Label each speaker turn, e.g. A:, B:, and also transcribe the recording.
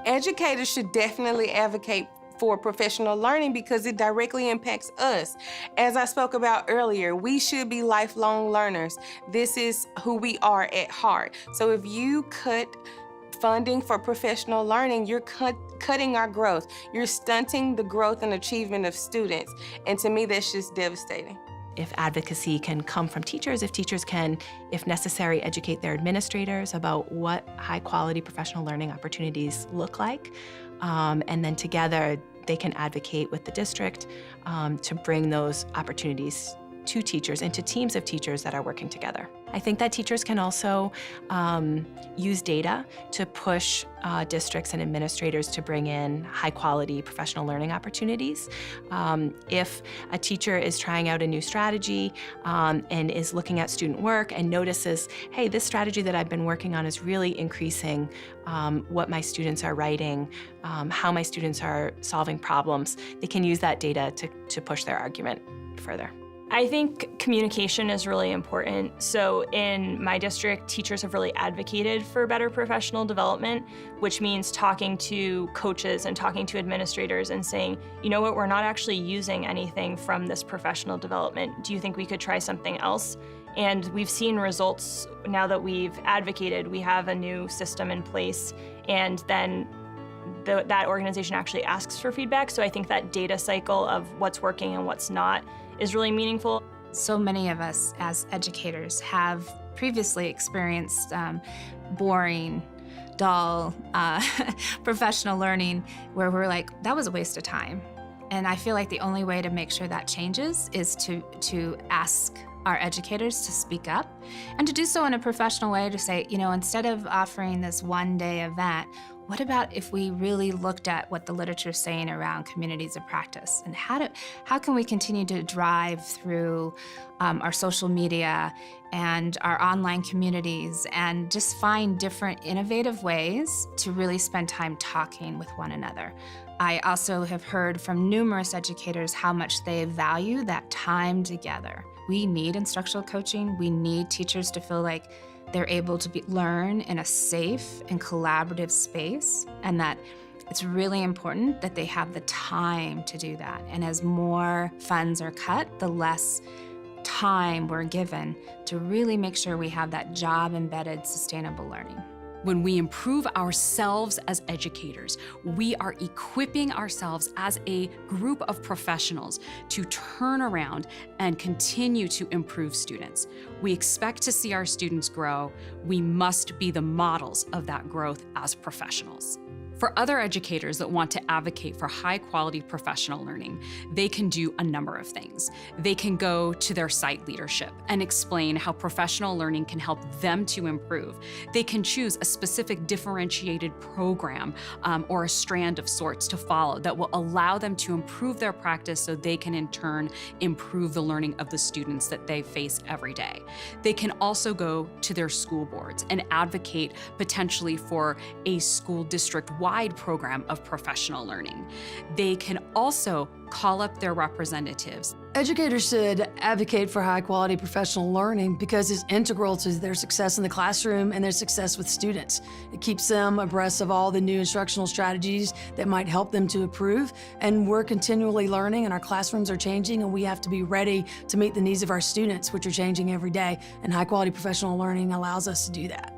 A: Educators should definitely advocate for professional learning because it directly impacts us. As I spoke about earlier, we should be lifelong learners. This is who we are at heart. So if you cut funding for professional learning, you're cutting our growth. You're stunting the growth and achievement of students. And to me, that's just devastating.
B: If advocacy can come from teachers, if teachers can, if necessary, educate their administrators about what high-quality professional learning opportunities look like, and then together they can advocate with the district to bring those opportunities to teachers and to teams of teachers that are working together. I think that teachers can also use data to push districts and administrators to bring in high-quality professional learning opportunities. If a teacher is trying out a new strategy and is looking at student work and notices, hey, this strategy that I've been working on is really increasing what my students are writing, how my students are solving problems, they can use that data to push their argument further.
C: I think communication is really important. So in my district, teachers have really advocated for better professional development, which means talking to coaches and talking to administrators and saying, you know what, we're not actually using anything from this professional development. Do you think we could try something else? And we've seen results now that we've advocated. We have a new system in place, and then that organization actually asks for feedback. So I think that data cycle of what's working and what's not is really meaningful.
D: So many of us as educators have previously experienced boring, dull, professional learning where we're like, that was a waste of time. And I feel like the only way to make sure that changes is to ask our educators to speak up and to do so in a professional way, to say, you know, instead of offering this one-day event, what about if we really looked at what the literature is saying around communities of practice, and how can we continue to drive through our social media and our online communities and just find different innovative ways to really spend time talking with one another. I also have heard from numerous educators how much they value that time together. We need instructional coaching. We need teachers to feel like they're able to learn in a safe and collaborative space, and that it's really important that they have the time to do that. And as more funds are cut, the less time we're given to really make sure we have that job-embedded sustainable learning.
E: When we improve ourselves as educators, we are equipping ourselves as a group of professionals to turn around and continue to improve students. We expect to see our students grow. We must be the models of that growth as professionals. For other educators that want to advocate for high-quality professional learning, they can do a number of things. They can go to their site leadership and explain how professional learning can help them to improve. They can choose a specific differentiated program or a strand of sorts to follow that will allow them to improve their practice so they can in turn improve the learning of the students that they face every day. They can also go to their school boards and advocate potentially for a school district-wide program of professional learning. They can also call up their representatives.
F: Educators should advocate for high-quality professional learning because it's integral to their success in the classroom and their success with students. It keeps them abreast of all the new instructional strategies that might help them to improve, and we're continually learning and our classrooms are changing, and we have to be ready to meet the needs of our students, which are changing every day, and high-quality professional learning allows us to do that.